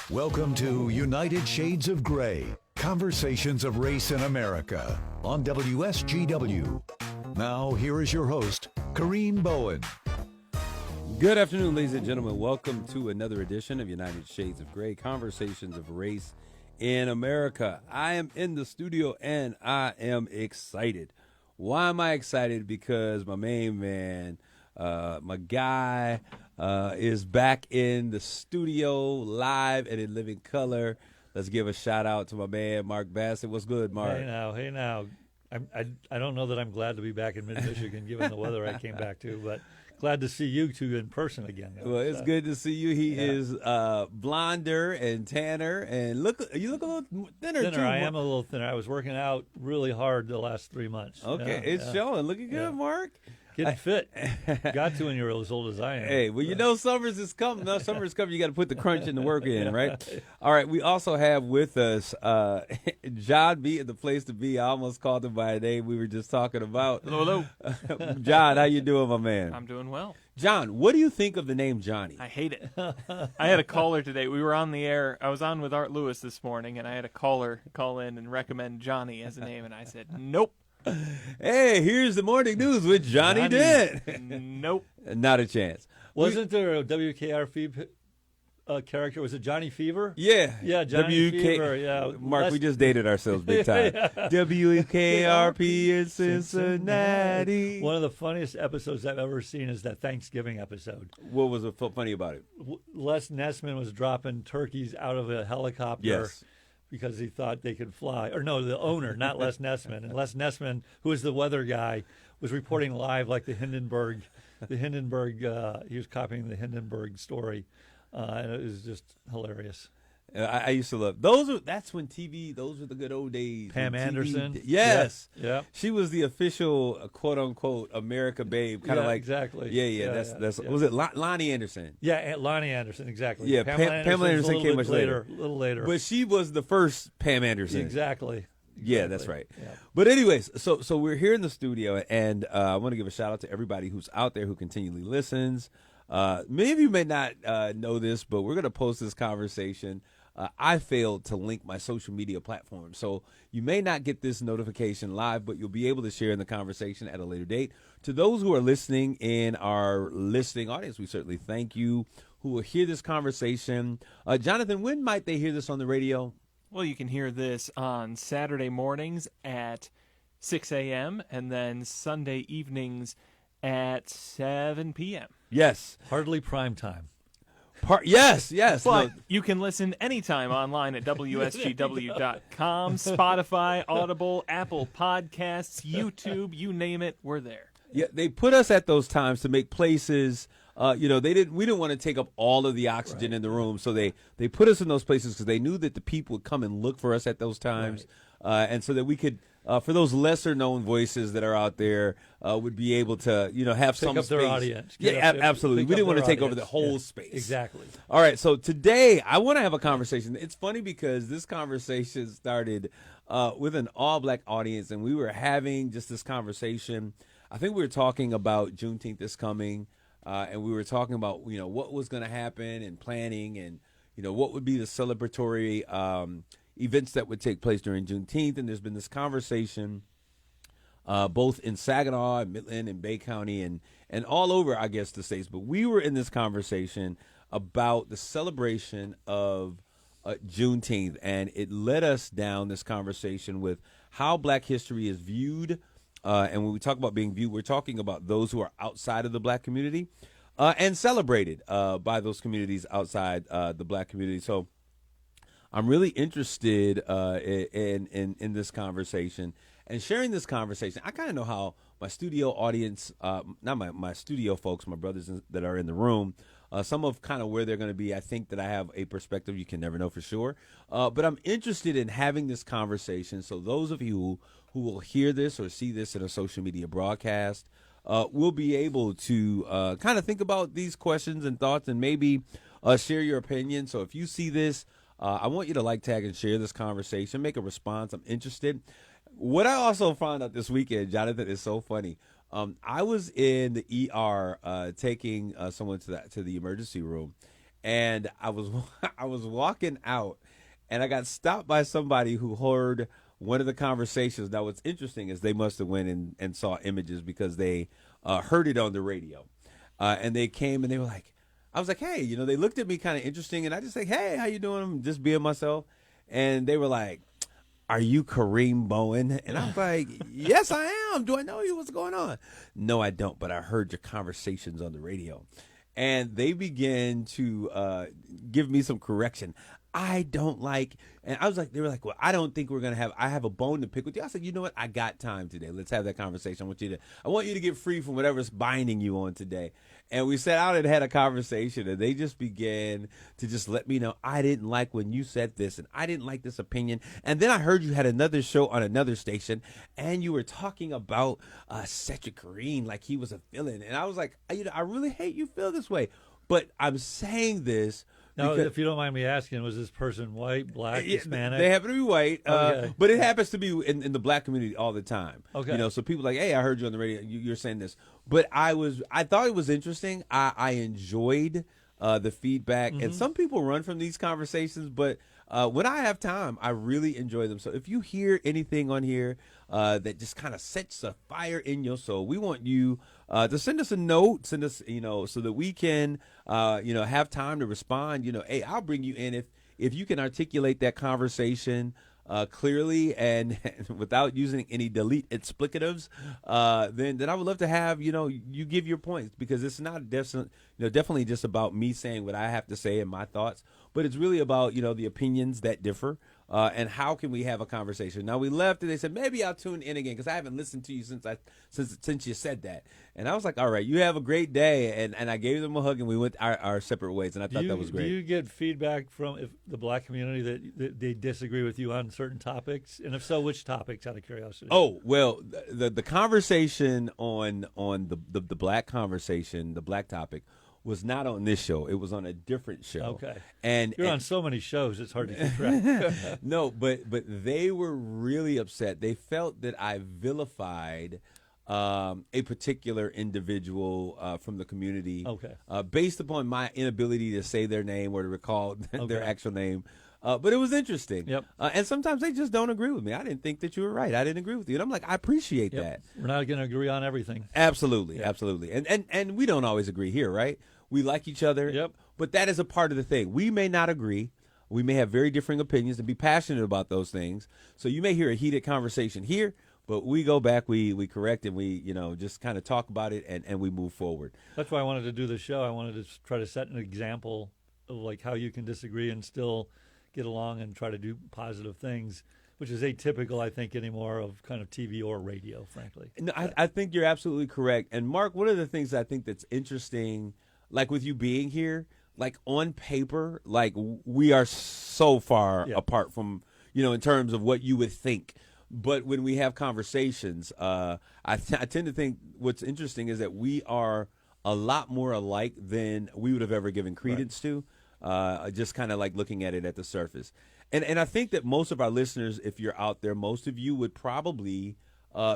Welcome to United Shades of Gray, Conversations of Race in America on WSGW. Now, here is your host, Kareem Bowen. Good afternoon, ladies and gentlemen. Welcome to another edition of United Shades of Gray, Conversations of Race in America. I am in the studio and I am excited. Why am I excited? Because my main man, my guy, is back in the studio live and in living color. Let's give a shout out to my man, Mark Bassett. What's good, Mark? Hey now. I don't know that I'm glad to be back in mid-Michigan given the weather I came back to, but glad to see you two in person again. Well, it's good to see you. He is blonder and tanner, and you look a little thinner too. I am a little thinner. I was working out really hard the last 3 months. Okay, it's showing. Looking good, Mark. Getting fit. Got to when you're as old as I am. Hey, well, you know summer's is coming. No, summer's coming. You got to put the crunch and the work in, right? All right, we also have with us John B. at the place to be. I almost called him by name. We were just talking about. Hello. John, how you doing, my man? I'm doing well. John, what do you think of the name Johnny? I hate it. I had a caller today. We were on the air. I was on with Art Lewis this morning, and I had a caller call in and recommend Johnny as a name, and I said, nope. Hey, here's the morning news with Johnny Dent. Nope. Not a chance. Wasn't there a WKRP character? Was it Johnny Fever? Yeah. Yeah, Johnny Fever. Yeah. Mark, we just dated ourselves big time. WKRP in Cincinnati. One of the funniest episodes I've ever seen is that Thanksgiving episode. What was funny about it? Les Nessman was dropping turkeys out of a helicopter. Yes. Because he thought they could fly. Or no, the owner, not Les Nessman. And Les Nessman, who was the weather guy, was reporting live like the Hindenburg, he was copying the Hindenburg story. And it was just hilarious. I used to love that's when TV. Those were the good old days. Pam Anderson. Yes. Yeah. She was the official quote unquote America babe, kind of like exactly. Yeah. That's was it Lonnie Anderson? Yeah, Lonnie Anderson, exactly. Yeah, Pamela Anderson came much later. A little later. But she was the first Pam Anderson. Exactly. Yeah, that's right. Yeah. But anyways, so we're here in the studio, and I want to give a shout out to everybody who's out there who continually listens. Many of you may not know this, but we're going to post this conversation. I failed to link my social media platform, so you may not get this notification live, but you'll be able to share in the conversation at a later date. To those who are listening in our listening audience, we certainly thank you who will hear this conversation. Jonathan, when might they hear this on the radio? Well, you can hear this on Saturday mornings at 6 a.m. and then Sunday evenings at 7 p.m. Yes. Hardly prime time. Yes. But you can listen anytime online at WSGW.com, Spotify, Audible, Apple Podcasts, YouTube, you name it, we're there. Yeah, they put us at those times to make places. We didn't want to take up all of the oxygen in the room, so they put us in those places because they knew that the people would come and look for us at those times, and so that we could. For those lesser-known voices that are out there, would be able to, have some up space. Their audience. Absolutely. We didn't want to take over the whole space. Exactly. All right. So today, I want to have a conversation. It's funny because this conversation started with an all-black audience, and we were having just this conversation. I think we were talking about Juneteenth is coming, and we were talking about what was going to happen and planning, and what would be the celebratory events that would take place during Juneteenth. And there's been this conversation both in Saginaw and Midland and Bay County and all over, I guess, the states. But we were in this conversation about the celebration of Juneteenth, and it led us down this conversation with how Black history is viewed. And when we talk about being viewed, we're talking about those who are outside of the Black community and celebrated by those communities outside the Black community. So I'm really interested in this conversation and sharing this conversation. I kind of know how my studio audience, not my studio folks, my brothers that are in the room, some of kind of where they're going to be. I think that I have a perspective. You can never know for sure. But I'm interested in having this conversation. So those of you who will hear this or see this in a social media broadcast will be able to kind of think about these questions and thoughts and maybe share your opinion. So if you see this, I want you to like, tag, and share this conversation. Make a response. I'm interested. What I also found out this weekend, Jonathan, is so funny. I was in the ER taking someone to the emergency room, and I was I was walking out, and I got stopped by somebody who heard one of the conversations. Now, what's interesting is they must have went and saw images because they heard it on the radio, and they came and they were like, I was like, hey, they looked at me kind of interesting, and I just say, hey, how you doing? I'm just being myself, and they were like, are you Kareem Bowen? And I was like, yes, I am. Do I know you? What's going on? No, I don't, but I heard your conversations on the radio. And they began to give me some correction. I don't like, and I was like, they were like, well, I don't think I have a bone to pick with you. I said, you know what? I got time today. Let's have that conversation. I want you to get free from whatever's binding you on today. And we sat out and had a conversation, and they just began to just let me know, I didn't like when you said this, and I didn't like this opinion. And then I heard you had another show on another station, and you were talking about Cedric Kareem like he was a villain. And I was like, I really hate you feel this way. But I'm saying this. Now, if you don't mind me asking, was this person white, black, Hispanic? They happen to be white, Okay. but it happens to be in the black community all the time. Okay. So people like, hey, I heard you on the radio. You're saying this, but I thought it was interesting. I enjoyed the feedback, and some people run from these conversations, but when I have time, I really enjoy them. So if you hear anything on here that just kind of sets a fire in your soul, we want you to send us a note, so that we can, have time to respond. Hey, I'll bring you in if you can articulate that conversation clearly and without using any delete explicatives, then I would love to have you give your points, because it's not definitely just about me saying what I have to say and my thoughts, but it's really about the opinions that differ. And how can we have a conversation? Now, we left and they said, maybe I'll tune in again because I haven't listened to you since you said that. And I was like, all right, you have a great day. And I gave them a hug and we went our separate ways. And I thought that was great. Do you get feedback from the black community that they disagree with you on certain topics? And if so, which topics, out of curiosity? Oh, well, the conversation on the black conversation, the black topic, was not on this show. It was on a different show. Okay. And you're on so many shows, it's hard to keep track. No, but they were really upset. They felt that I vilified a particular individual from the community, based upon my inability to say their name or to recall their actual name. But it was interesting. Yep. And sometimes they just don't agree with me. I didn't think that you were right. I didn't agree with you. And I'm like, I appreciate that. We're not going to agree on everything. Absolutely, absolutely. And we don't always agree here, right? We like each other. Yep. But that is a part of the thing. We may not agree. We may have very differing opinions and be passionate about those things. So you may hear a heated conversation here, but we go back, we correct, and we just kind of talk about it and we move forward. That's why I wanted to do the show. I wanted to try to set an example of like how you can disagree and still get along and try to do positive things, which is atypical, I think, anymore of kind of TV or radio, frankly. No, I think you're absolutely correct. And Mark, one of the things I think that's interesting, like with you being here, like on paper, like we are so far apart from, in terms of what you would think. But when we have conversations, I tend to think what's interesting is that we are a lot more alike than we would have ever given credence to. Just kind of like looking at it at the surface. And I think that most of our listeners, if you're out there, most of you would probably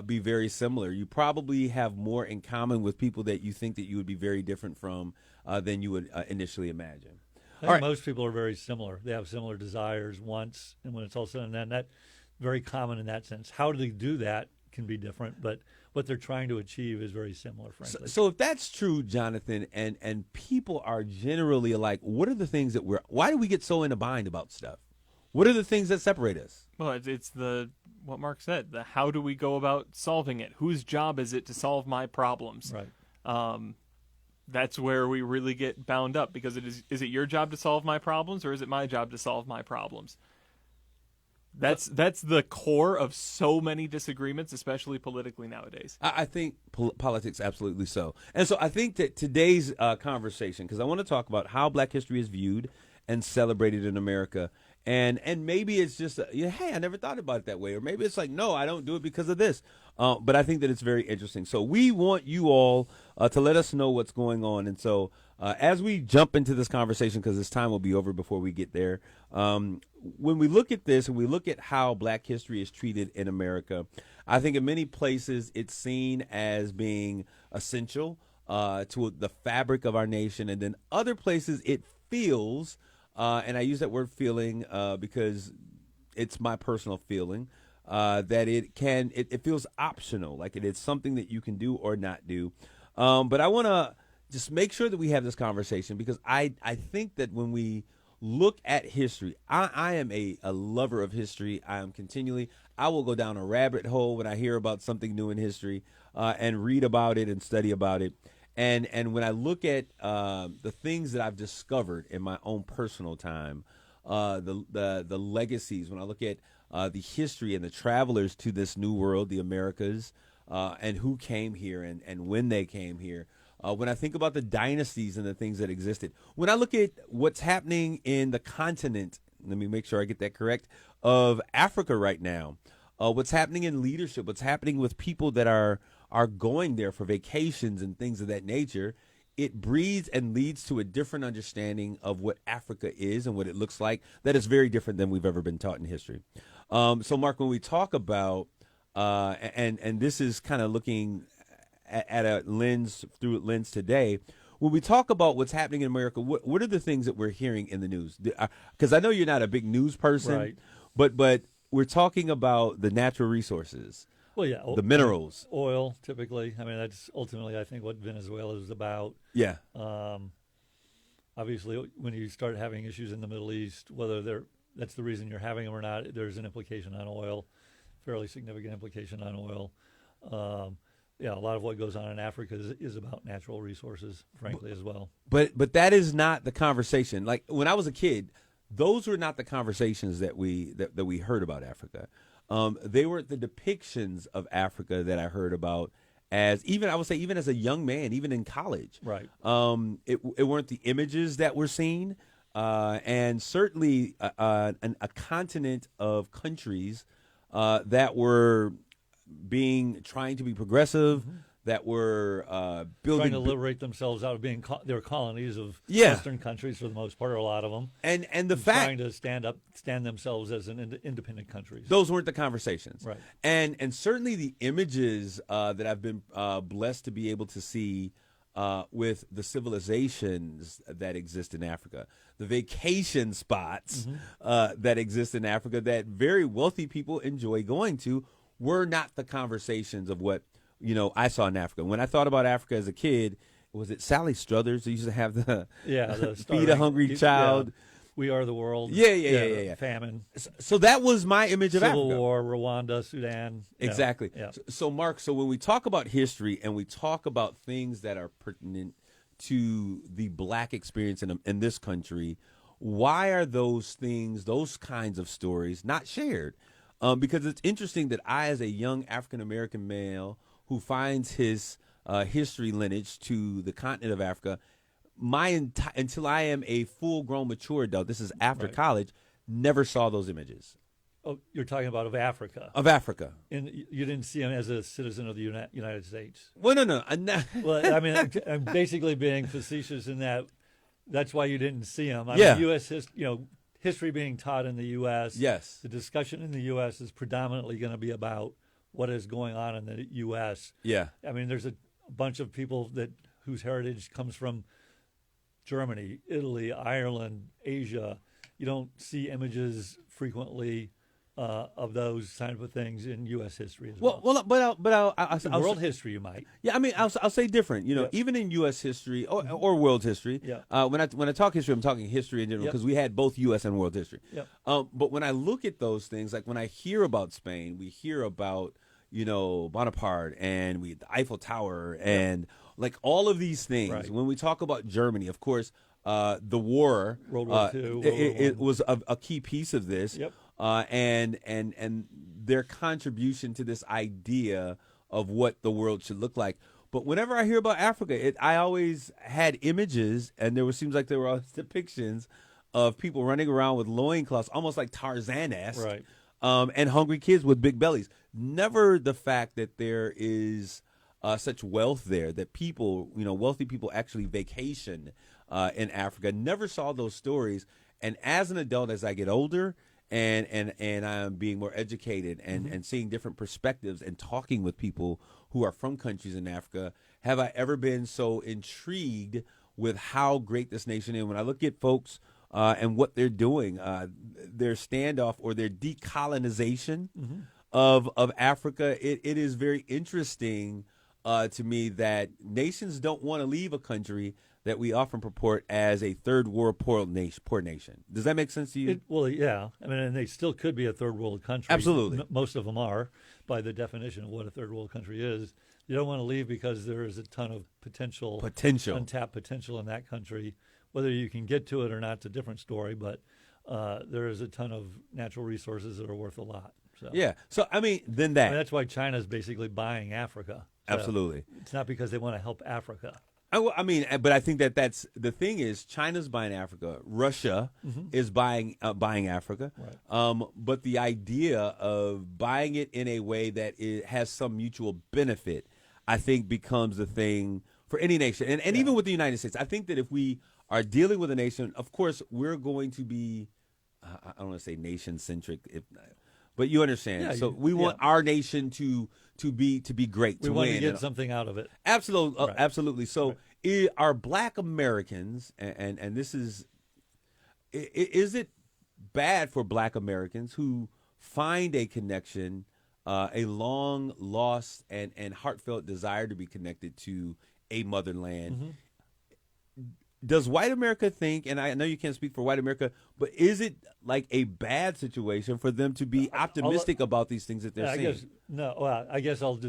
be very similar. You probably have more in common with people that you think that you would be very different from than you would initially imagine. I think most people are very similar. They have similar desires, wants, and when it's all said and done, that's very common in that sense. How do they do that can be different, but what they're trying to achieve is very similar, frankly. So if that's true, Jonathan, and people are generally alike, what are the things that why do we get so in a bind about stuff? What are the things that separate us? Well, it's what Mark said, the how do we go about solving it? Whose job is it to solve my problems? Right. That's where we really get bound up, because is it your job to solve my problems, or is it my job to solve my problems? That's the core of so many disagreements, especially politically nowadays. I think politics, absolutely so. And so I think that today's conversation, because I want to talk about how Black history is viewed and celebrated in America, and maybe it's just, hey, I never thought about it that way, or maybe it's like, no, I don't do it because of this. But I think that it's very interesting. So we want you all to let us know what's going on. And so As we jump into this conversation, because this time will be over before we get there, when we look at this and we look at how Black history is treated in America, I think in many places it's seen as being essential to the fabric of our nation, and then other places it feels, and I use that word feeling because it's my personal feeling, that it feels optional, like it is something that you can do or not do. But I want to just make sure that we have this conversation, because I think that when we look at history, I am a lover of history. I will go down a rabbit hole when I hear about something new in history and read about it and study about it. And when I look at the things that I've discovered in my own personal time, the legacies, when I look at the history and the travelers to this new world, the Americas, and who came here and when they came here, when I think about the dynasties and the things that existed, when I look at what's happening in the continent, let me make sure I get that correct, of Africa right now, what's happening in leadership, what's happening with people that are going there for vacations and things of that nature, it breeds and leads to a different understanding of what Africa is and what it looks like that is very different than we've ever been taught in history. So, Mark, when we talk about, and this is kind of looking at a lens, through a lens today, when we talk about what's happening in America, what are the things that we're hearing in the news? Because I know you're not a big news person, Right. but we're talking about the natural resources. Well, yeah, The minerals. oil, typically. I mean, that's ultimately, I think, what Venezuela is about. Yeah. Obviously, when you start having issues in the Middle East, that's the reason you're having them or not, there's an implication on oil, fairly significant implication on oil. A lot of what goes on in Africa is about natural resources, frankly, as well. But that is not the conversation. Like when I was a kid, those were not the conversations that we heard about Africa. They were the depictions of Africa that I heard about even as a young man, even in college. Right. It weren't the images that were seen, and certainly a continent of countries that were trying to be progressive, that were building, trying to liberate themselves out of being they're colonies of Yeah. Western countries for the most part, or a lot of them, and the fact trying to stand themselves as an independent countries. those weren't the conversations, Right. And certainly the images that I've been blessed to be able to see with the civilizations that exist in Africa, the vacation spots that exist in Africa that very wealthy people enjoy going to, were not the conversations of what I saw in Africa. When I thought about Africa as a kid, was it Sally Struthers who used to have the the feed a hungry child? We Are the World. Yeah. Famine, So that was my image of Civil Africa. War, Rwanda, Sudan. Exactly. Yeah. So, Mark, when we talk about history and we talk about things that are pertinent to the Black experience in this country, why are those things, those kinds of stories, not shared? Because it's interesting that I, as a young African-American male who finds his history lineage to the continent of Africa, until I am a full-grown, mature adult, this is after Right. college, never saw those images Oh, you're talking about of Africa. of Africa. And you didn't see him as a citizen of the United States. Well, no. I'm not. Well, I mean, I'm basically being facetious in that. That's why you didn't see him. I Yeah. mean, U.S. History being taught in the U.S. Yes. The discussion in the U.S. is predominantly going to be about what is going on in the U.S. Yeah. I mean, there's a bunch of people whose heritage comes from Germany, Italy, Ireland, Asia. You don't see images frequently of those kind of things in U.S. history as well. I'll In world history, you might. Yeah, I mean, I'll say different. Yeah. Even in U.S. history or world history. Yeah. When I talk history, I'm talking history in general Yep. because we had both U.S. and world history. Yep. But when I look at those things, like when I hear about Spain, we hear about Bonaparte and the Eiffel Tower and like all of these things. Right. When we talk about Germany, of course, the war, World War II, it was a key piece of this. Yep. And their contribution to this idea of what the world should look like. But whenever I hear about Africa, I always had images, and seems like there were always depictions of people running around with loincloths, almost like Tarzan-esque, Right. And hungry kids with big bellies. Never the fact that there is such wealth there that people, wealthy people actually vacation in Africa. Never saw those stories. And as an adult, as I get older and I'm being more educated and seeing different perspectives and talking with people who are from countries in Africa, have I ever been so intrigued with how great this nation is. When I look at folks and what they're doing, their standoff or their decolonization of Africa, it is very interesting to me that nations don't want to leave a country that we often purport as a third world poor nation. Does that make sense to you? Well, yeah. I mean, and they still could be a third world country. Absolutely. Most of them are, by the definition of what a third world country is. You don't want to leave because there is a ton of potential, untapped potential in that country. Whether you can get to it or not, it's a different story, but there is a ton of natural resources that are worth a lot. So. Yeah. So, I mean, that's why China's basically buying Africa. So absolutely. It's not because they want to help Africa. I mean, but I think that's the thing is China's buying Africa. Russia is buying Africa. Right. But the idea of buying it in a way that it has some mutual benefit, I think, becomes the thing for any nation. And even with the United States, I think that if we are dealing with a nation, of course, we're going to be, I don't want to say nation-centric, but you understand. Yeah, so we want our nation to be great. We want to get something out of it. Absolutely, Right. absolutely. So, are Black Americans, and this is it bad for Black Americans who find a connection, a long lost and heartfelt desire to be connected to a motherland? Does white America think, and I know you can't speak for white America, but is it like a bad situation for them to be optimistic about these things that they're seeing? I guess all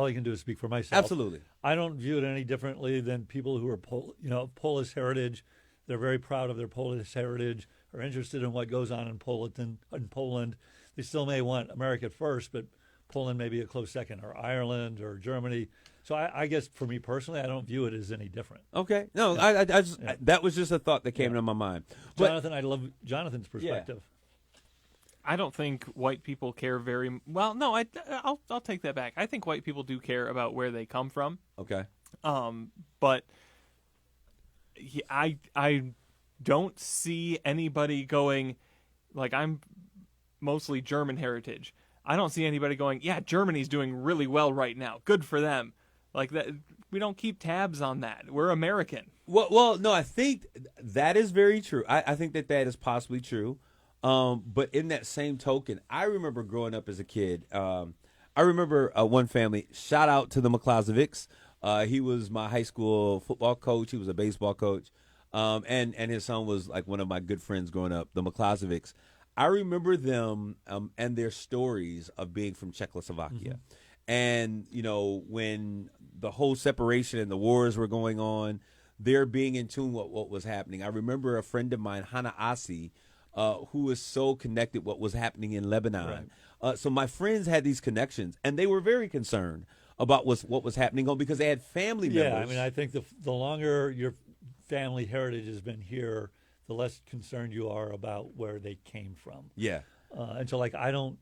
I can do is speak for myself. Absolutely. I don't view it any differently than people who are, Polish heritage. They're very proud of their Polish heritage, are interested in what goes on in Poland. They still may want America first, but Poland may be a close second, or Ireland or Germany. So I guess for me personally, I don't view it as any different. Okay. No, I just that was just a thought that came into my mind. But, Jonathan, I love Jonathan's perspective. I don't think white people care very well. No, I'll take that back. I think white people do care about where they come from. Okay. But I don't see anybody going, like, I'm mostly German heritage. I don't see anybody going, yeah, Germany's doing really well right now. Good for them. Like that, we don't keep tabs on that. We're American. Well, no, I think that is very true. I think that is possibly true. But in that same token, I remember growing up as a kid. I remember one family. Shout out to the McClozovics. He was my high school football coach. He was a baseball coach, and his son was like one of my good friends growing up. The McClozovics. I remember them and their stories of being from Czechoslovakia. And, when the whole separation and the wars were going on, they're being in tune with what was happening. I remember a friend of mine, Hannah Asi, who was so connected what was happening in Lebanon. Right. So my friends had these connections, and they were very concerned about what was happening because they had family members. Yeah, I mean, I think the longer your family heritage has been here, the less concerned you are about where they came from. Yeah. And so, like, I don't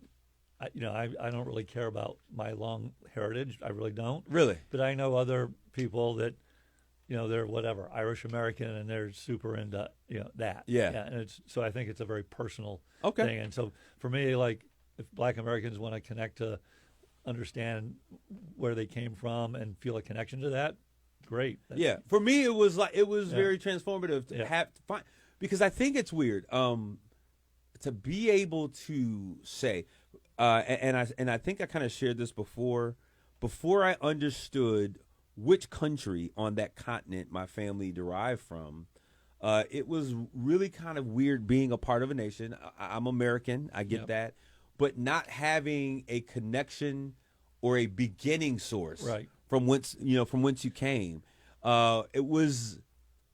really care about my long heritage. I really don't. Really? But I know other people that, they're whatever, Irish American, and they're super into, that. Yeah. And so I think it's a very personal thing. And so for me, like, if Black Americans want to connect to, understand where they came from and feel a connection to that, great. For me, it was very transformative to have to find, because I think it's weird to be able to say, and I think I kind of shared this before I understood which country on that continent my family derived from. It was really kind of weird being a part of a nation. I'm American, I get that, but not having a connection or a beginning source from whence you came. It was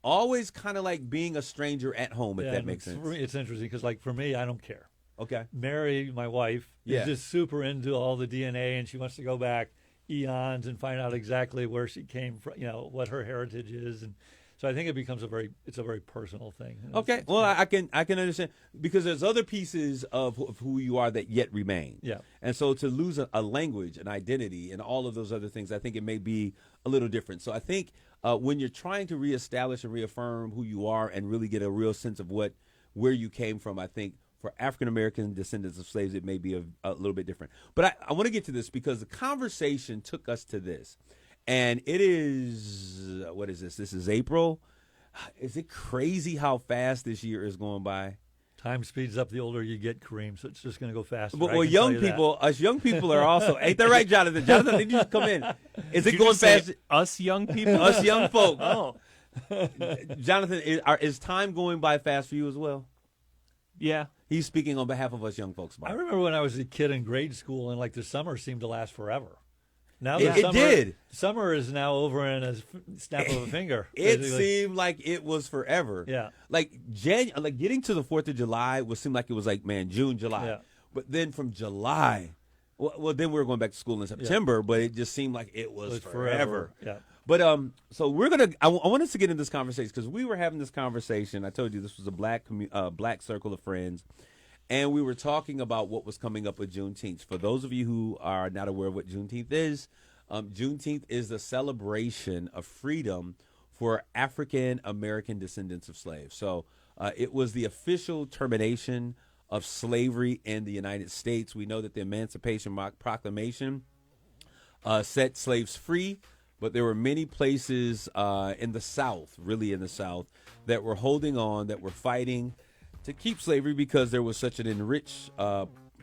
always kind of like being a stranger at home, if that makes sense. It's interesting because, like, for me, I don't care. Okay. Mary, my wife, is just super into all the DNA, and she wants to go back eons and find out exactly where she came from, what her heritage is. And So I think it becomes it's a very personal thing. Okay, well, I can understand because there's other pieces of who you are that yet remain. Yeah. And so to lose a language, an identity, and all of those other things, I think it may be a little different. So I think when you're trying to reestablish and reaffirm who you are and really get a real sense of where you came from, I think for African American descendants of slaves, it may be a little bit different. But I want to get to this because the conversation took us to this. And it is, what is this? This is April. Is it crazy how fast this year is going by? Time speeds up the older you get, Kareem, so it's just going to go faster. Well, young people, us young people are also, ain't that right, Jonathan? Jonathan, did you come in? Is it Did you going just say fast? us young people? Us young folk. Oh, Jonathan, is time going by fast for you as well? yeah. He's speaking on behalf of us young folks. I Mike. remember when I was a kid in grade school, and like the summer seemed to last forever. Now It did. Summer is now over in a snap of a finger. It basically. seemed like it was forever. Yeah. Like like getting to the 4th of July would seem like it was like, man, June, July. Yeah. But then from July, well, then we were going back to school in September, but it just seemed like it was forever. Yeah. But so we're gonna. I want us to get in this conversation because we were having this conversation. I told you this was a black circle of friends, and we were talking about what was coming up with Juneteenth. For those of you who are not aware of what Juneteenth is the celebration of freedom for African American descendants of slaves. So it was the official termination of slavery in the United States. We know that the Emancipation Proclamation set slaves free, but there were many places in the South, really in the South, that were holding on, that were fighting to keep slavery because there was such an enriched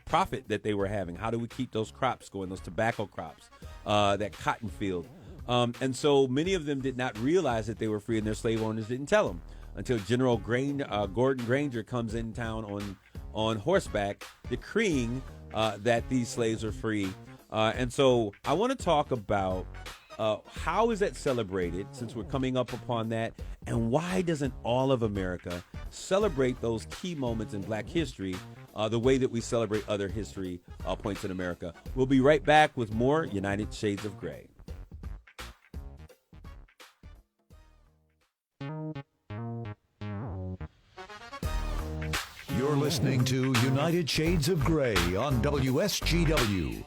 profit that they were having. How do we keep those crops going, those tobacco crops, that cotton field? And so many of them did not realize that they were free, and their slave owners didn't tell them until General Gordon Granger comes in town on horseback decreeing that these slaves are free. And so I want to talk about how is that celebrated, since we're coming up upon that, and why doesn't all of America celebrate those key moments in Black history the way that we celebrate other history points in America? We'll be right back with more United Shades of Gray. You're listening to United Shades of Gray on WSGW.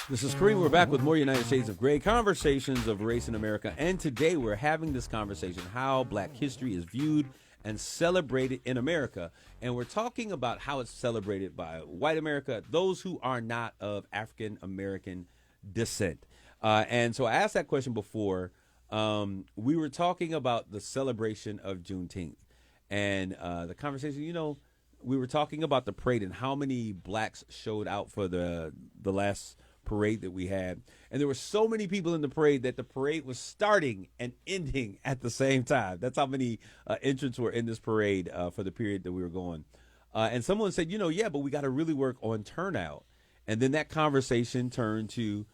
This is Kareem. We're back with more United Shades of Gray, conversations of race in America. And today we're having this conversation, how Black history is viewed and celebrated in America. And we're talking about how it's celebrated by white America, those who are not of African American descent. And so I asked that question before. We were talking about the celebration of Juneteenth. And the conversation, we were talking about the parade and how many blacks showed out for the last parade that we had. And there were so many people in the parade that the parade was starting and ending at the same time. That's how many entrants were in this parade for the period that we were going. And someone said, yeah, but we got to really work on turnout. And then that conversation turned to,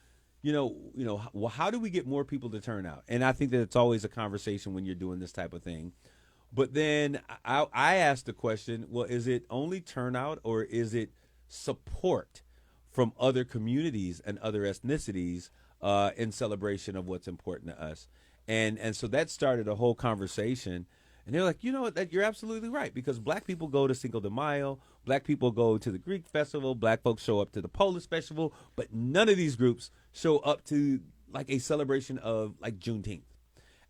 well, how do we get more people to turn out? And I think that it's always a conversation when you're doing this type of thing. But then I asked the question, well, is it only turnout or is it support from other communities and other ethnicities in celebration of what's important to us? And so that started a whole conversation. And they're like, that you're absolutely right, because Black people go to Cinco de Mayo, Black people go to the Greek festival, Black folks show up to the Polish festival, but none of these groups show up to like a celebration of like Juneteenth.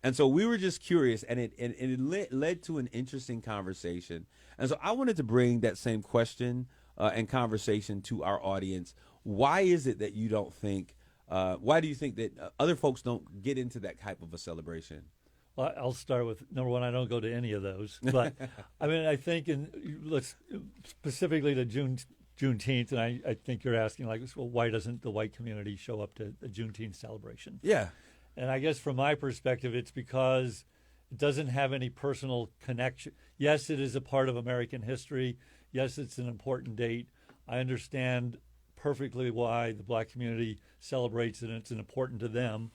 And so we were just curious, and it led to an interesting conversation. And so I wanted to bring that same question and conversation to our audience. Why is it that you don't think, why do you think that other folks don't get into that type of a celebration? Well, I'll start with number one. I don't go to any of those, but I mean, I think let's specifically to Juneteenth, and I think you're asking like, well, why doesn't the white community show up to the Juneteenth celebration? Yeah. And I guess from my perspective, it's because it doesn't have any personal connection. Yes, it is a part of American history. Yes, it's an important date. I understand perfectly why the Black community celebrates it, and it's important to them.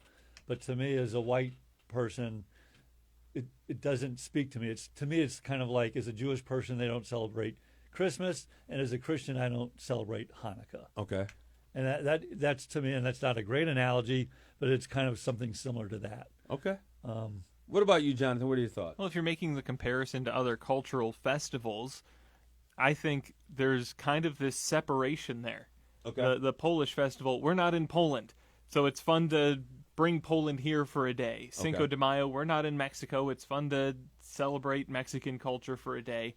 But to me, as a white person, it doesn't speak to me. It's kind of like, as a Jewish person, they don't celebrate Christmas, and as a Christian, I don't celebrate Hanukkah. Okay. And that's to me, and that's not a great analogy, but it's kind of something similar to that. Okay. What about you, Jonathan? What are your thoughts? Well, if you're making the comparison to other cultural festivals, I think there's kind of this separation there. Okay. The Polish festival, we're not in Poland, so it's fun to bring Poland here for a day. Cinco Okay. de Mayo, we're not in Mexico, it's fun to celebrate Mexican culture for a day.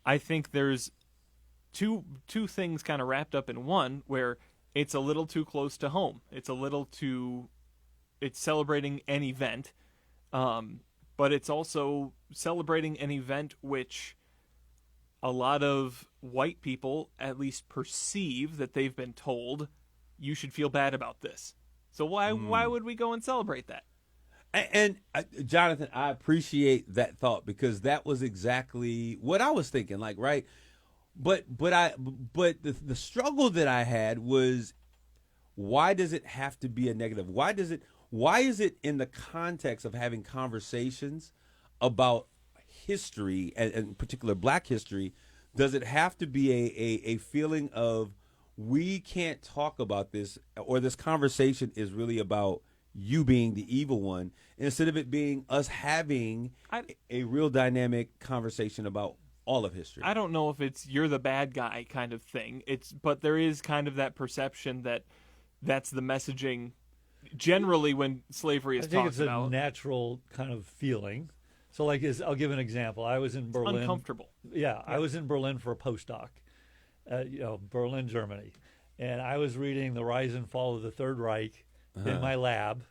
I think there's two things kind of wrapped up in one, where it's a little too close to home. It's celebrating an event, but it's also celebrating an event which a lot of white people at least perceive that they've been told you should feel bad about this. So why would we go and celebrate that? And Jonathan, I appreciate that thought, because that was exactly what I was thinking. Like, right, but the struggle that I had was, why does it have to be a negative? Why is it in the context of having conversations about history, and in particular Black history, does it have to be a feeling of, we can't talk about this, or this conversation is really about you being the evil one, instead of it being us having a real dynamic conversation about all of history? I don't know if it's you're the bad guy kind of thing. But there is kind of that perception that that's the messaging generally when slavery is I think talked it's about. a natural kind of feeling. So, like, I'll give an example. I was in Berlin. Uncomfortable. Yeah, I was in Berlin for a postdoc, Berlin, Germany, and I was reading The Rise and Fall of the Third Reich in my lab,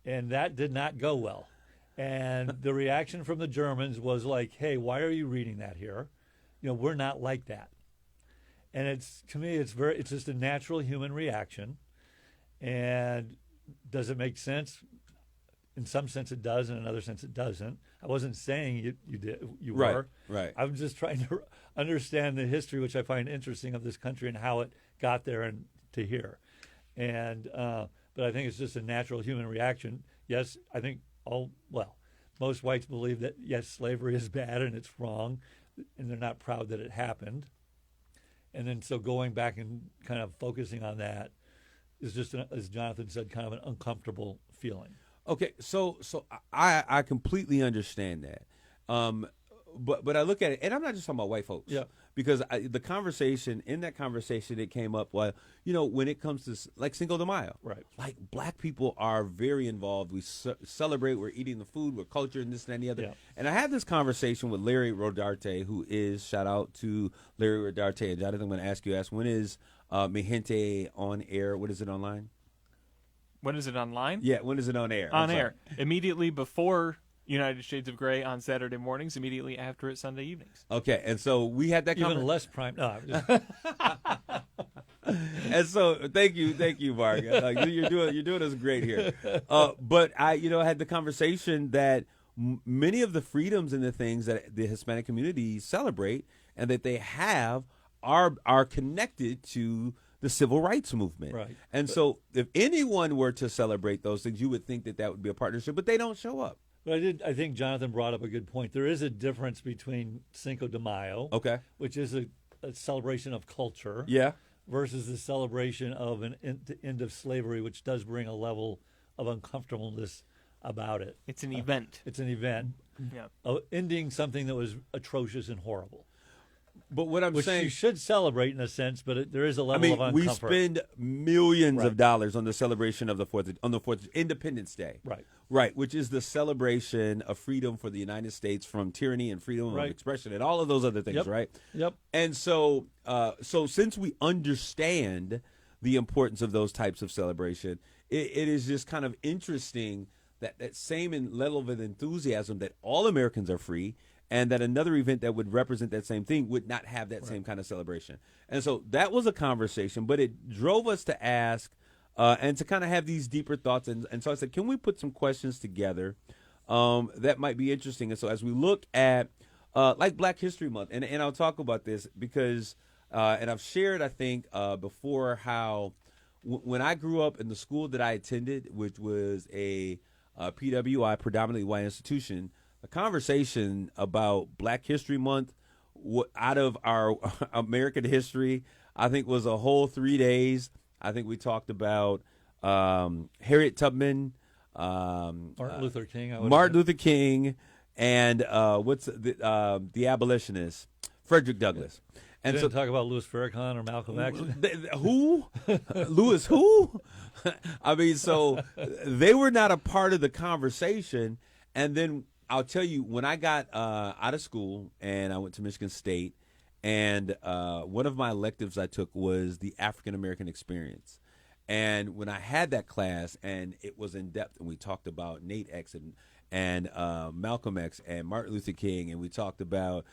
and that did not go well. And the reaction from the Germans was like, "Hey, why are you reading that here? We're not like that." And to me, it's just a natural human reaction. And does it make sense? In some sense, it does. In another sense, it doesn't. I wasn't saying you did. You were. Right. I'm just trying to understand the history, which I find interesting, of this country and how it got there and to here. And but I think it's just a natural human reaction. Yes, I think most whites believe that, yes, slavery is bad and it's wrong, and they're not proud that it happened. And then so going back and kind of focusing on that is just, as Jonathan said, kind of an uncomfortable feeling. Okay, so I completely understand that, but I look at it, and I'm not just talking about white folks, because the conversation it came up, when it comes to like Cinco de Mayo, right? Like, Black people are very involved. We celebrate. We're eating the food. We're culture, and this and the other. Yeah. And I had this conversation with Larry Rodarte, who is, shout out to Larry Rodarte. And Jonathan, I'm going to ask when is Mi Gente on air? What is it online? When is it online? Yeah, when is it on air? On air. Immediately before United Shades of Grey on Saturday mornings, immediately after it Sunday evenings. Okay, and so we had that Even less prime. No, I'm just, and so thank you, Mark. Like, you're doing us great here. But I had the conversation that many of the freedoms and the things that the Hispanic community celebrate and that they have are connected to the civil rights movement. Right. And so if anyone were to celebrate those things, you would think that would be a partnership, but they don't show up. But I think Jonathan brought up a good point. There is a difference between Cinco de Mayo, Okay. which is a celebration of culture, Yeah. versus the celebration of the end of slavery, which does bring a level of uncomfortableness about it. It's an event. It's an event Yeah. ending something that was atrocious and horrible. But what I'm Which saying, you should celebrate in a sense, but there is a level of we uncomfort. spend millions Right. of dollars on the celebration of the Fourth Independence Day. Right, which is the celebration of freedom for the United States from tyranny and freedom Right. of expression and all of those other things, Yep. right? Yep. And so since we understand the importance of those types of celebration, it is just kind of interesting that same level of enthusiasm that all Americans are free, and that another event that would represent that same thing would not have that same kind of celebration. And so that was a conversation, but it drove us to ask and to kind of have these deeper thoughts. And so I said, can we put some questions together that might be interesting? And so as we look at like Black History Month, and I'll talk about this because, and I've shared, I think, before how when I grew up in the school that I attended, which was a PWI, predominantly white institution, a conversation about Black History Month out of our American history, I think, was a whole 3 days. I think we talked about Harriet Tubman. Martin Luther King. Martin Luther King, and the abolitionist Frederick Douglass. And didn't talk about Louis Farrakhan or Malcolm X. Who? Louis who? I mean, so they were not a part of the conversation. And then I'll tell you, when I got out of school and I went to Michigan State, and one of my electives I took was the African American experience. And when I had that class, and it was in depth, and we talked about Nate X and Malcolm X and Martin Luther King, and we talked about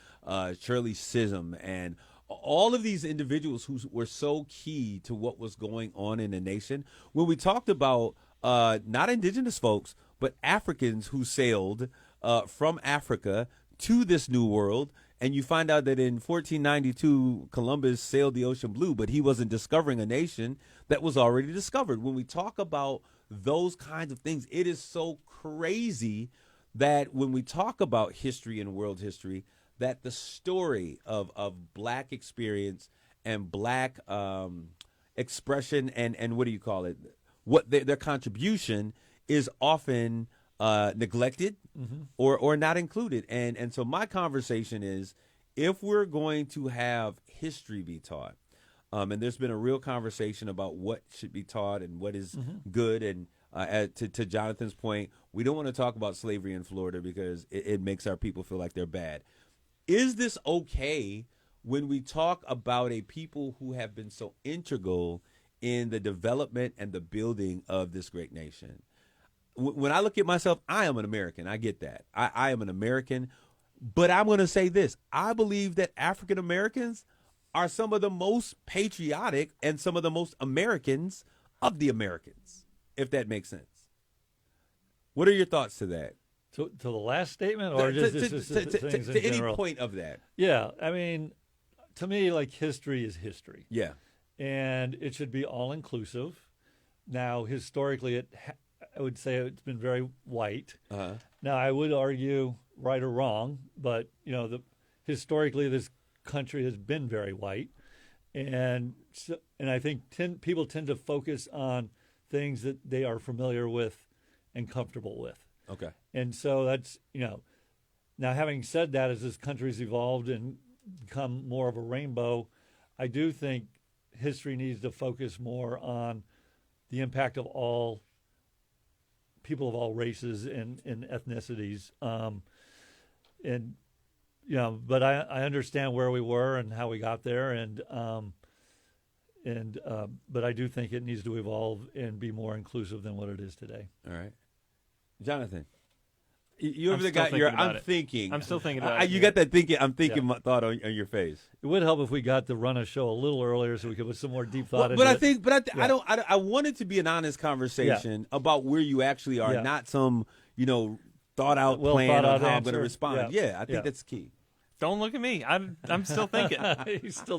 Shirley Chisholm and all of these individuals who were so key to what was going on in the nation. When we talked about not indigenous folks, but Africans who sailed from Africa to this new world, and you find out that in 1492, Columbus sailed the ocean blue, but he wasn't discovering a nation that was already discovered. When we talk about those kinds of things, it is so crazy that when we talk about history and world history, that the story of Black experience and Black expression and what do you call it? What their contribution is often neglected or not included. And so my conversation is, if we're going to have history be taught, and there's been a real conversation about what should be taught and what is good. And to Jonathan's point, we don't want to talk about slavery in Florida because it makes our people feel like they're bad. Is this okay when we talk about a people who have been so integral in the development and the building of this great nation? When I look at myself, I am an American. I get that. I am an American. But I'm going to say this. I believe that African Americans are some of the most patriotic and some of the most Americans of the Americans, if that makes sense. What are your thoughts to that? To the last statement, or to any point of that? Yeah, I mean, to me, like, history is history. Yeah. And it should be all-inclusive. Now, historically, I would say it's been very white. Uh-huh. Now, I would argue, right or wrong, but, historically, this country has been very white. And I think people tend to focus on things that they are familiar with and comfortable with. Okay. And so that's, now having said that, as this country's evolved and become more of a rainbow, I do think history needs to focus more on the impact of all people of all races and ethnicities. But I understand where we were and how we got there, but I do think it needs to evolve and be more inclusive than what it is today. All right. Jonathan, you I'm ever got still your? thinking about I'm it. thinking. I'm still thinking about it. You got that thinking. I'm thinking thought on your face. It would help if we got to run a show a little earlier so we could put some more deep thought into But I it. think, I want it to be an honest conversation about where you actually are, not some thought out plan on how I'm going to respond. Yeah, I think that's key. Don't look at me. I'm still thinking.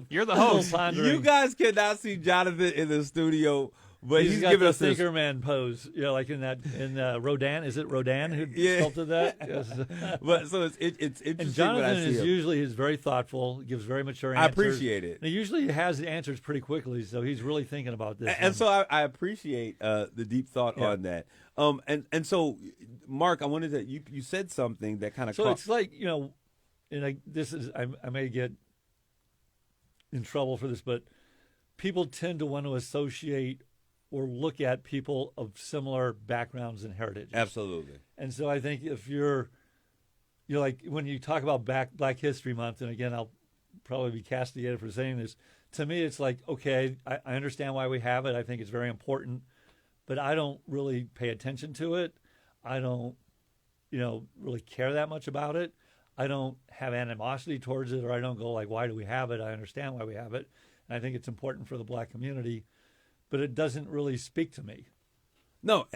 You're the still host. pondering. You guys cannot see Jonathan in the studio, but he's got giving the us this. thinker man pose, like in Rodin. Is it Rodin who sculpted that? Yes. But so it's interesting. And Jonathan when I see him. usually is very thoughtful, gives very mature answers. I appreciate it. And he usually has the answers pretty quickly, so he's really thinking about this. And so I appreciate the deep thought on that. And so, Mark, I wanted to you said something that kind of it's like and I may get in trouble for this, but people tend to want to associate or look at people of similar backgrounds and heritage. Absolutely. And so I think if you're like, when you talk about Black History Month, and again, I'll probably be castigated for saying this, to me it's like, okay, I understand why we have it. I think it's very important, but I don't really pay attention to it. I don't, really care that much about it. I don't have animosity towards it, or I don't go like, why do we have it? I understand why we have it. And I think it's important for the Black community, but it doesn't really speak to me. No,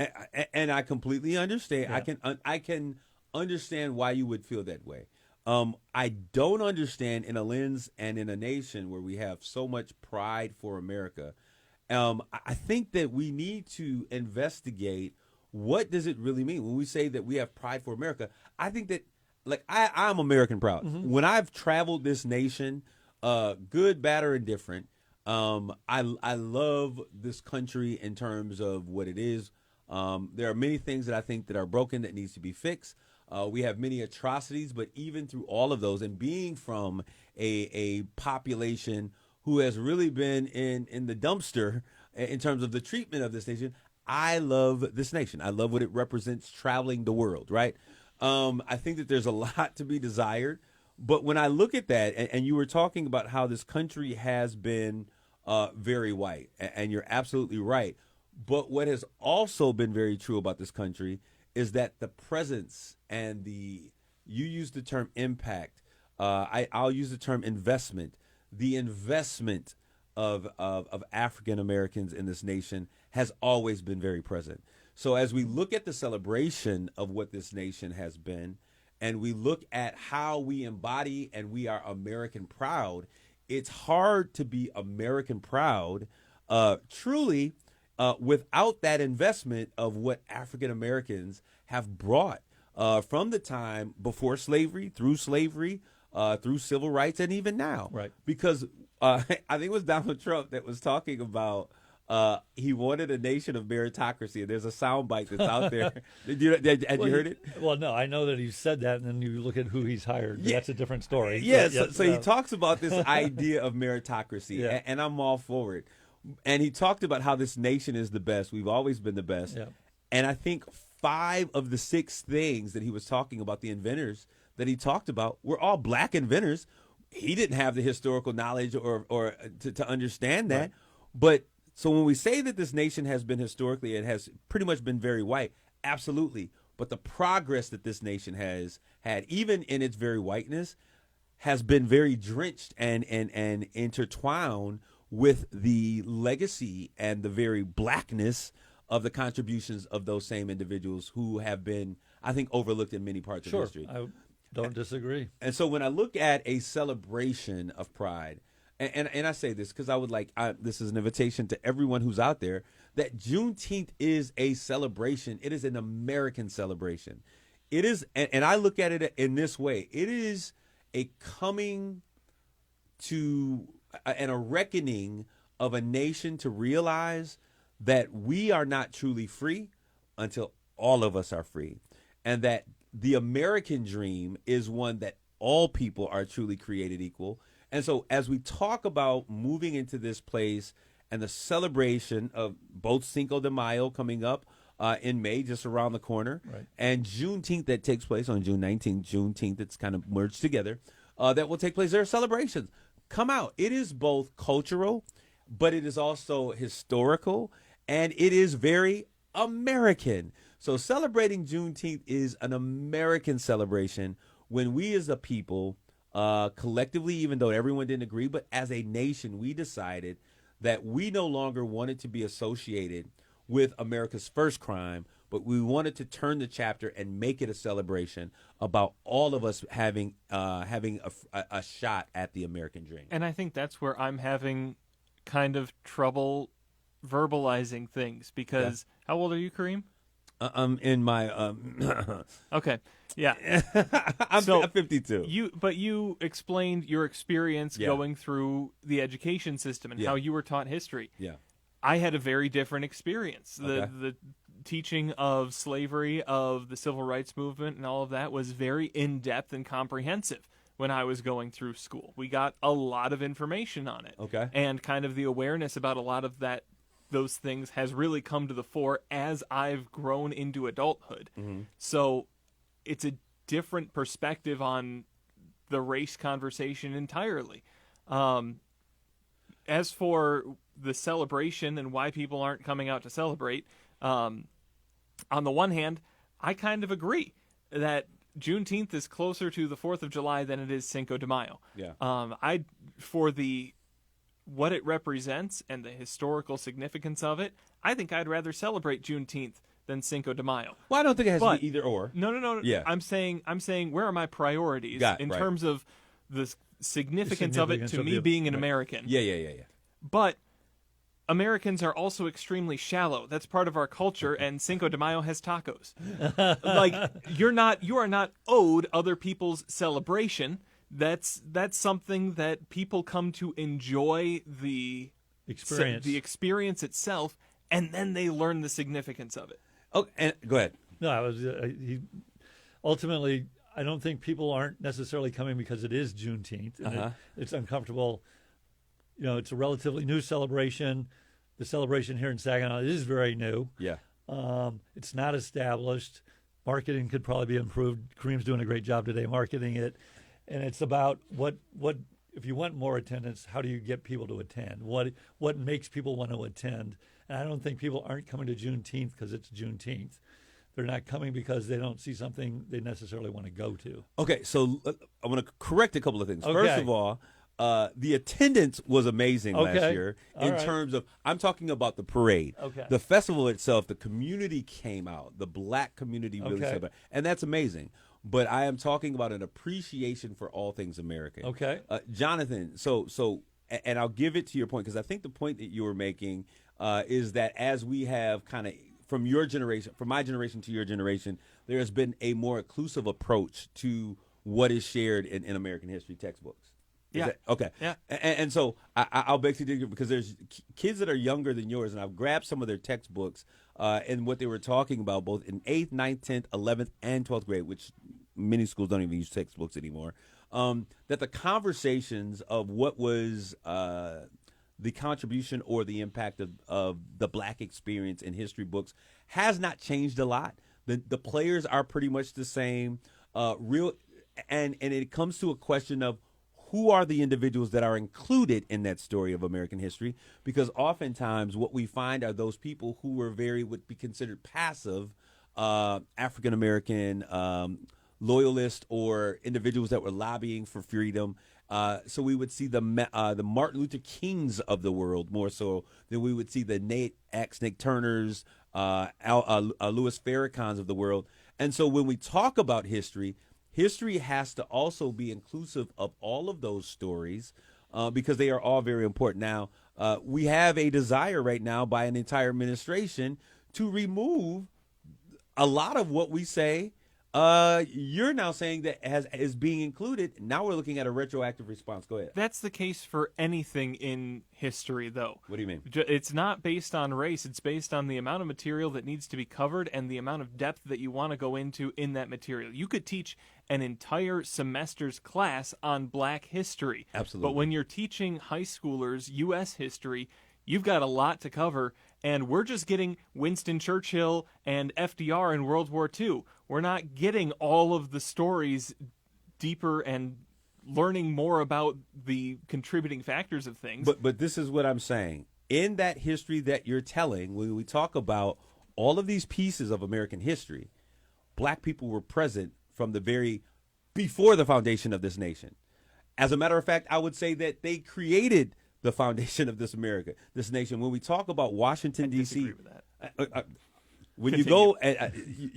and I completely understand. Yeah. I can understand why you would feel that way. I don't understand in a lens and in a nation where we have so much pride for America. I think that we need to investigate, what does it really mean when we say that we have pride for America? I think that, like, I'm American proud. Mm-hmm. When I've traveled this nation, good, bad, or indifferent, I love this country in terms of what it is, There are many things that I think that are broken that needs to be fixed. We have many atrocities, but even through all of those, and being from a population who has really been in the dumpster in terms of the treatment of this nation, I love this nation. I love what it represents traveling the world, right? I think that there's a lot to be desired. But when I look at that, and you were talking about how this country has been very white, and you're absolutely right. But what has also been very true about this country is that the presence and you use the term impact. I'll use the term investment. The investment of African Americans in this nation has always been very present. So as we look at the celebration of what this nation has been, and we look at how we embody and we are American proud, it's hard to be American proud truly without that investment of what African Americans have brought from the time before slavery, through civil rights, and even now. Right. Because I think it was Donald Trump that was talking about he wanted a nation of meritocracy, and there's a soundbite that's out there. Had you heard it? Well, no, I know that he said that, and then you look at who he's hired. Yeah. That's a different story. Yeah, But, so he talks about this idea of meritocracy, Yeah. and I'm all for it. And he talked about how this nation is the best. We've always been the best. Yeah. And I think 5 of the 6 things that he was talking about, the inventors that he talked about, were all black inventors. He didn't have the historical knowledge or to understand that. Right. But so when we say that this nation has been historically, it has pretty much been very white, absolutely. But the progress that this nation has had, even in its very whiteness, has been very drenched and intertwined with the legacy and the very blackness of the contributions of those same individuals who have been, I think, overlooked in many parts of history. I don't disagree. And so when I look at a celebration of pride, and I say this because I would like, this is an invitation to everyone who's out there, that Juneteenth is a celebration. It is an American celebration. It is, and I look at it in this way. It is a coming to and a reckoning of a nation to realize that we are not truly free until all of us are free, and that the American dream is one that all people are truly created equal. And so as we talk about moving into this place and the celebration of both Cinco de Mayo coming up in May, just around the corner, Right. and Juneteenth that takes place on June 19th, Juneteenth that's kind of merged together, that will take place. There are celebrations. Come out. It is both cultural, but it is also historical, and it is very American. So celebrating Juneteenth is an American celebration when we as a people, collectively, even though everyone didn't agree, but as a nation, we decided that we no longer wanted to be associated with America's first crime, but we wanted to turn the chapter and make it a celebration about all of us having a shot at the American dream. And I think that's where I'm having kind of trouble verbalizing things because how old are you, Kareem? I'm in my Okay, yeah. I'm So, 52. You explained your experience Yeah. going through the education system and Yeah. how you were taught history. Yeah. I had a very different experience. Okay. The teaching of slavery, of the civil rights movement, and all of that was very in-depth and comprehensive when I was going through school. We got a lot of information on it. Okay. And kind of the awareness about a lot of those things has really come to the fore as I've grown into adulthood. Mm-hmm. So it's a different perspective on the race conversation entirely. As for the celebration and why people aren't coming out to celebrate, on the one hand, I kind of agree that Juneteenth is closer to the 4th of July than it is Cinco de Mayo. Yeah. For what it represents and the historical significance of it, I think I'd rather celebrate Juneteenth than Cinco de Mayo. Well, I don't think it has to But- be either or. No. Yeah. I'm saying where are my priorities Got it, in right. terms of the significance of it significance to of me the- being an right. American. Yeah. But Americans are also extremely shallow. That's part of our culture, and Cinco de Mayo has tacos. Like you are not owed other people's celebration. That's something that people come to enjoy the Experience. the experience itself, and then they learn the significance of it. Oh, and go ahead. No, I was ultimately. I don't think people aren't necessarily coming because it is Juneteenth and it's uncomfortable. You know, it's a relatively new celebration. The celebration here in Saginaw is very new. Yeah. It's not established. Marketing could probably be improved. Kareem's doing a great job today marketing it. And it's about what if you want more attendance, how do you get people to attend? What makes people want to attend? And I don't think people aren't coming to Juneteenth because it's Juneteenth. They're not coming because they don't see something they necessarily want to go to. Okay, so I want to correct a couple of things. Okay. First of all, the attendance was amazing last year in right. terms of, I'm talking about the parade. Okay. The festival itself, the community came out. The black community really celebrated. And that's amazing. But I am talking about an appreciation for all things American. Okay. Jonathan, and I'll give it to your point, because I think the point that you were making is that as we have kind of, from your generation, from my generation to your generation, there has been a more inclusive approach to what is shared in American history textbooks. Okay. Yeah. And so I'll beg to differ, because there's kids that are younger than yours, and I've grabbed some of their textbooks and what they were talking about, both in 8th, 9th, 10th, 11th, and 12th grade, which many schools don't even use textbooks anymore, that the conversations of what was the contribution or the impact of the black experience in history books has not changed a lot. The players are pretty much the same. And it comes to a question of who are the individuals that are included in that story of American history, because oftentimes what we find are those people who were would be considered passive African American loyalists or individuals that were lobbying for freedom. So we would see the Martin Luther Kings of the world more so than we would see the Nate Turners, Louis Farrakhan's of the world. And so when we talk about history has to also be inclusive of all of those stories because they are all very important. Now, we have a desire right now by an entire administration to remove a lot of what we say. You're now saying that is being included. Now we're looking at a retroactive response. Go ahead. That's the case for anything in history, though. What do you mean? It's not based on race. It's based on the amount of material that needs to be covered and the amount of depth that you want to go into in that material. You could teach an entire semester's class on black history. Absolutely. But when you're teaching high schoolers U.S. history, you've got a lot to cover, and we're just getting Winston Churchill and FDR in World War II. We're not getting all of the stories deeper and learning more about the contributing factors of things. But this is what I'm saying. In that history that you're telling, when we talk about all of these pieces of American history, black people were present from before the foundation of this nation. As a matter of fact, I would say that they created the foundation of this nation. When we talk about Washington, D.C., when you go,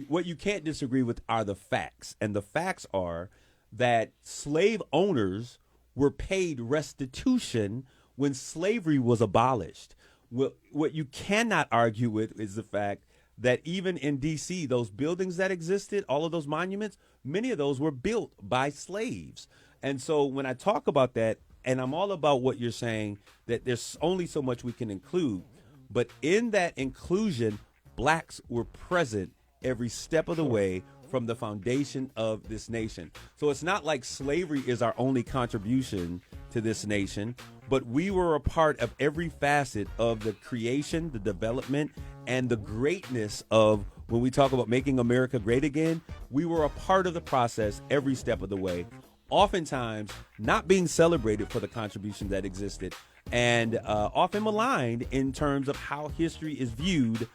what you can't disagree with are the facts. And the facts are that slave owners were paid restitution when slavery was abolished. What you cannot argue with is the fact that even in D.C., those buildings that existed, all of those monuments, many of those were built by slaves. And so when I talk about that, and I'm all about what you're saying, that there's only so much we can include, but in that inclusion, blacks were present every step of the way from the foundation of this nation. So it's not like slavery is our only contribution to this nation, but we were a part of every facet of the creation, the development, and the greatness of, when we talk about making America great again, we were a part of the process every step of the way, oftentimes not being celebrated for the contribution that existed, and often maligned in terms of how history is viewed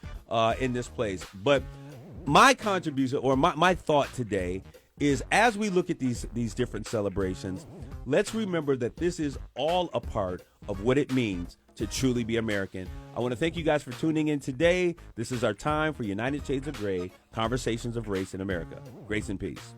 in this place. But my contribution, or my thought today, is as we look at these different celebrations, let's remember that this is all a part of what it means to truly be American. I want to thank you guys for tuning in today. This is our time for United Shades of Gray, Conversations of Race in America. Grace and peace.